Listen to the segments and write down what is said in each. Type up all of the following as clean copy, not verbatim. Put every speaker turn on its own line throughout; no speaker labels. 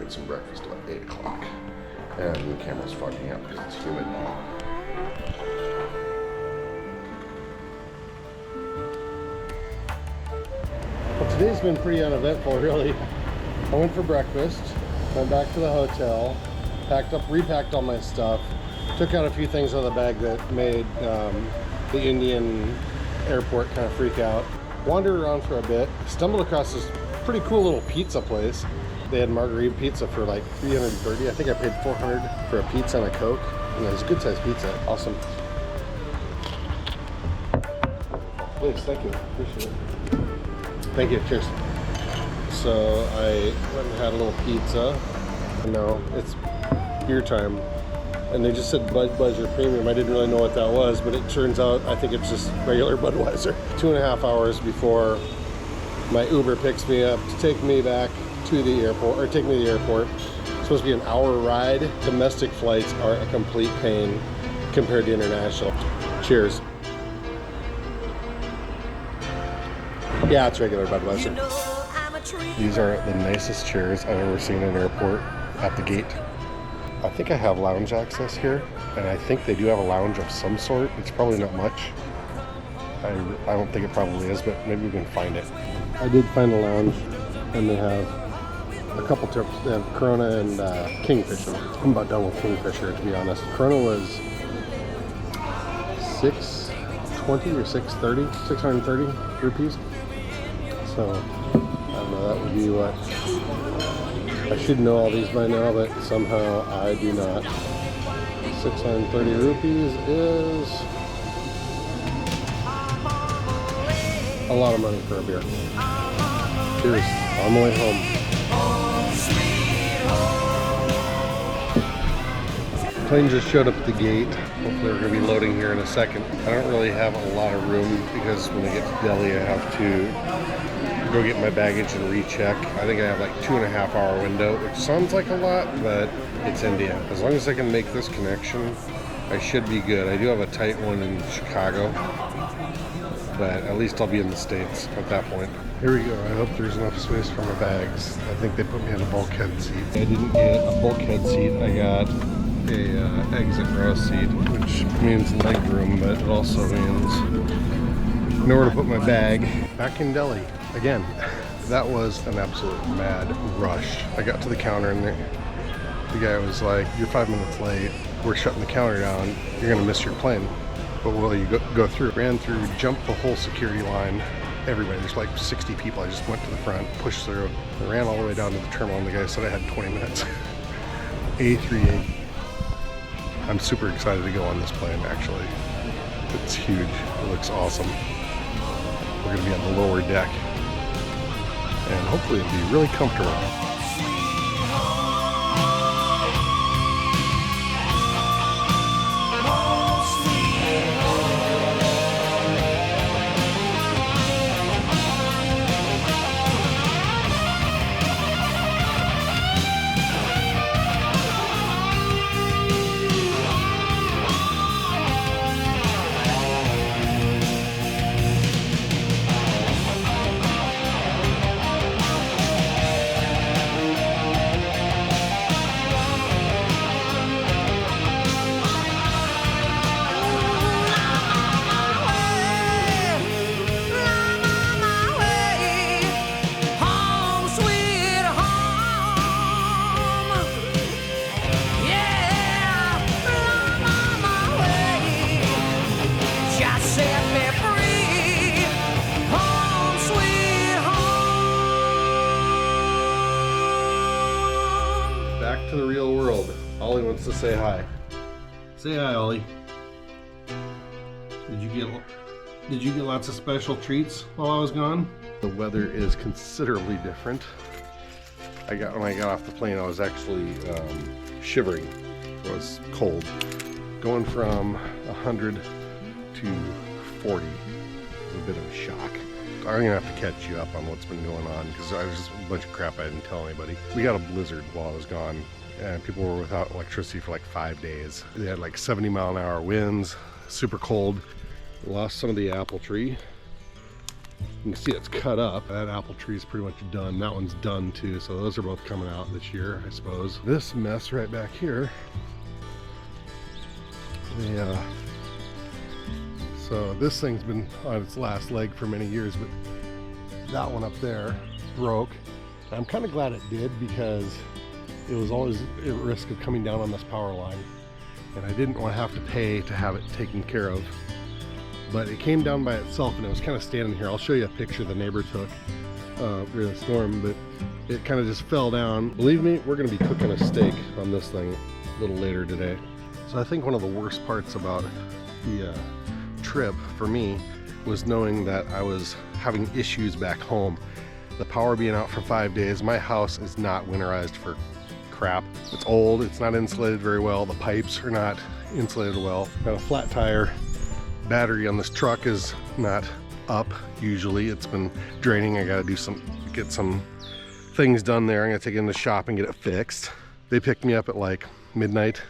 get some breakfast about 8 o'clock. And the camera's fogging up because it's humid. Well, today's been pretty uneventful, really. I went for breakfast, went back to the hotel, repacked all my stuff, took out a few things out of the bag that made the Indian airport kind of freak out. Wandered around for a bit, stumbled across this pretty cool little pizza place. They had margarita pizza for like $330. I think I paid $400 for a pizza and a Coke. And it was a good sized pizza. Awesome. Please, thank you. Appreciate it. Thank you. Cheers. So I went and had a little pizza. And now it's beer time. And they just said Budweiser Premium. I didn't really know what that was, but it turns out I think it's just regular Budweiser. 2.5 hours before my Uber picks me up to take me back to the airport, or take me to the airport. It's supposed to be an hour ride. Domestic flights are a complete pain compared to international. Cheers. Yeah, it's regular Budweiser. These are the nicest chairs I've ever seen in an airport at the gate. I think I have lounge access here, and I think they do have a lounge of some sort. It's probably not much. I don't think it probably is, but maybe we can find it. I did find a lounge, and they have a couple tips. They have Corona and Kingfisher. I'm about done with Kingfisher, to be honest. Corona was $620 or $630 rupees. So, I don't know, that would be what... I should know all these by now, but somehow I do not. 630 rupees is a lot of money for a beer. Cheers. On the way home. Plane just showed up at the gate. Hopefully we're going to be loading here in a second. I don't really have a lot of room because when I get to Delhi I have to go get my baggage and recheck. I think I have like 2.5 hour window, which sounds like a lot, but it's India. As long as I can make this connection, I should be good. I do have a tight one in Chicago, but at least I'll be in the States at that point. Here we go. I hope there's enough space for my bags. I think they put me in a bulkhead seat. I didn't get a bulkhead seat. I got a exit row seat, which means leg room, but it also means nowhere to put my bag. Back in Delhi again. That was an absolute mad rush. I got to the counter and the guy was like, "You're 5 minutes late. We're shutting the counter down. You're gonna miss your plane." But will you go through? Ran through, jumped the whole security line. Everybody, there's like 60 people. I just went to the front, pushed through, and ran all the way down to the terminal, and the guy said I had 20 minutes. A380. I'm super excited to go on this plane, actually. It's huge. It looks awesome. We're gonna be on the lower deck, and hopefully it'll be really comfortable. Back to the real world. Ollie wants to say hi. Say hi, Ollie. Did you get lots of special treats while I was gone? The weather is considerably different. When I got off the plane, I was actually shivering. It was cold. Going from 100 to 40 was a bit of a shock. I'm gonna have to catch you up on what's been going on because I was just a bunch of crap I didn't tell anybody. We got a blizzard while I was gone, and people were without electricity for like 5 days. They had like 70-mile-an-hour winds, super cold. Lost some of the apple tree. You can see it's cut up. That apple tree is pretty much done. That one's done too. So those are both coming out this year, I suppose. This mess right back here. Yeah. So this thing's been on its last leg for many years, but that one up there broke. I'm kind of glad it did because it was always at risk of coming down on this power line. And I didn't want to have to pay to have it taken care of. But it came down by itself and it was kind of standing here. I'll show you a picture the neighbor took during the storm, but it kind of just fell down. Believe me, we're going to be cooking a steak on this thing a little later today. So I think one of the worst parts about the trip for me was knowing that I was having issues back home. The power being out for 5 days. My house is not winterized for crap. It's old, it's not insulated very well, the pipes are not insulated well. Got a flat tire. Battery on this truck is not up usually. It's been draining. I gotta get some things done there. I'm gonna take it in the shop and get it fixed. They picked me up at like midnight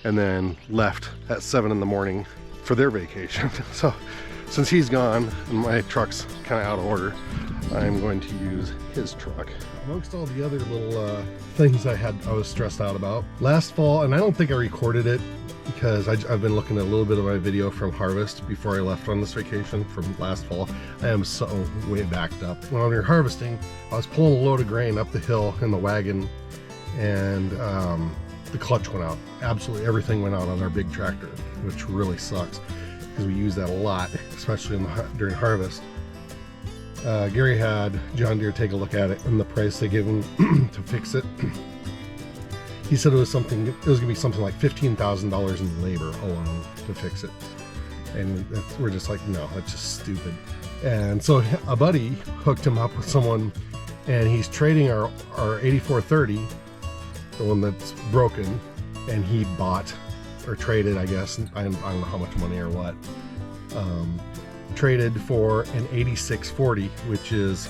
and then left at 7 in the morning for their vacation. So since he's gone and my truck's kind of out of order, I'm going to use his truck. Amongst all the other little things I was stressed out about last fall, and I don't think I recorded it because I've been looking at a little bit of my video from harvest before I left on this vacation from last fall. I am so way backed up. When we were harvesting, I was pulling a load of grain up the hill in the wagon and the clutch went out. Absolutely everything went out on our big tractor, which really sucks because we use that a lot, especially during harvest. Gary had John Deere take a look at it and the price they gave him to fix it. He said it was gonna be something like $15,000 in labor alone to fix it. And we're just like, no, that's just stupid. And so a buddy hooked him up with someone and he's trading our 8430, the one that's broken, and he bought or traded, I guess, I don't know how much money or what, traded for an 8640, which is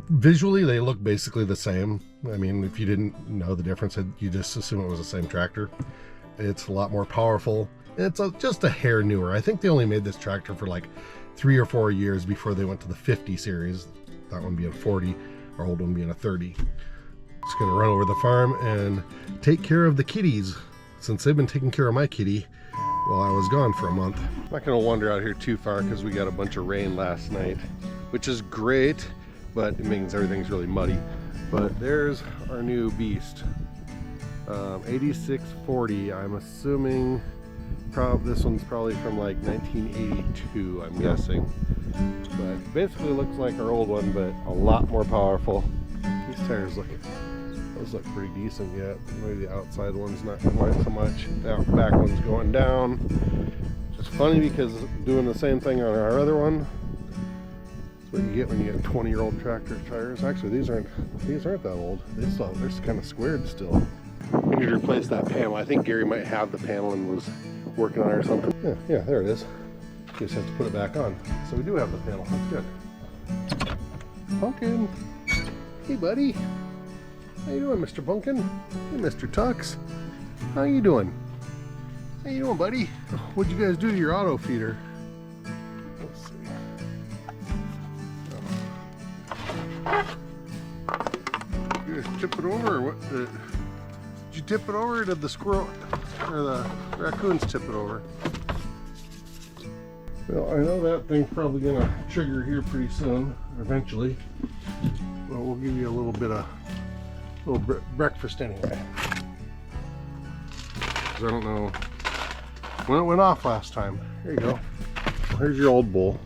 visually they look basically the same. I mean, if you didn't know the difference, you just assume it was the same tractor. It's a lot more powerful. It's just a hair newer. I think they only made this tractor for like 3 or 4 years before they went to the 50 series, that one being 40, our old one being a 30. Just gonna run over the farm and take care of the kitties, since they've been taking care of my kitty while I was gone for a month. I'm not gonna wander out here too far because we got a bunch of rain last night, which is great, but it means everything's really muddy. But there's our new beast, 8640. I'm assuming this one's probably from like 1982, I'm guessing. But basically looks like our old one, but a lot more powerful. These tires those look pretty decent yet. Maybe the outside one's not quite so much. The back one's going down. Just funny because doing the same thing on our other one, that's what you get when you get 20-year-old tractor tires. Actually, these aren't that old. They're kind of squared still. We need to replace that panel. I think Gary might have the panel and was working on it or something. Yeah, there it is. You just have to put it back on. So we do have the panel. That's good. Pumpkin. Hey, buddy. How you doing, Mr. Pumpkin? Hey, Mr. Tux. How you doing? How you doing, buddy? What'd you guys do to your auto feeder? Let's see. You just tip it over, or what? Did you tip it over, or did the squirrel or the raccoons tip it over? Well, I know that thing's probably gonna trigger here pretty soon, eventually. Well, we'll give you a little bit of breakfast anyway. 'Cause I don't know when it went off last time. There you go. Here's your old bowl.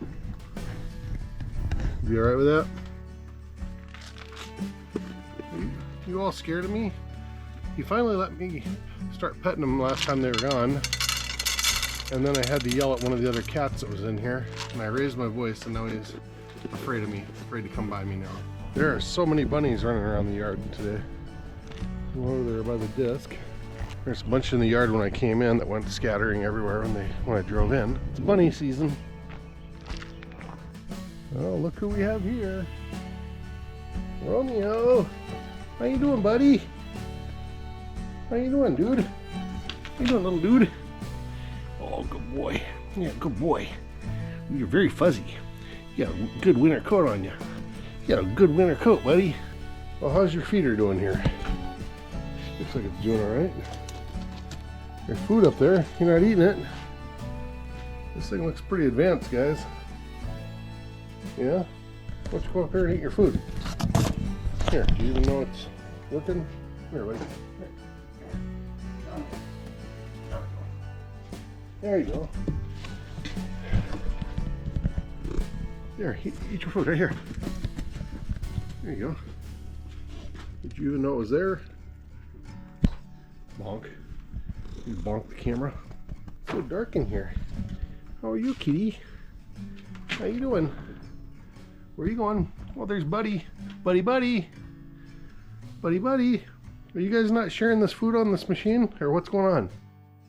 You alright with that? You all scared of me? You finally let me start petting them last time they were gone. And then I had to yell at one of the other cats that was in here. And I raised my voice and now he's afraid of me, afraid to come by me now. There are so many bunnies running around the yard today. Over there by the disc. There's a bunch in the yard when I came in that went scattering everywhere when I drove in. It's bunny season. Oh, look who we have here. Romeo. How you doing, buddy? How you doing, dude? How you doing, little dude? Oh, good boy. Yeah, good boy. You're very fuzzy. You got a good winter coat on you. You got a good winter coat, buddy. Well, how's your feeder doing here? Looks like it's doing all right. There's food up there. You're not eating it. This thing looks pretty advanced, guys. Yeah? Why don't you go up here and eat your food? Here, do you even know it's working? Here, buddy. There you go. There, eat your food right here. There you go. Did you even know it was there? Bonk. You bonk the camera. It's so dark in here. How are you, kitty? How you doing? Where are you going? Well, there's Buddy. Buddy. Buddy. Are you guys not sharing this food on this machine? Or what's going on?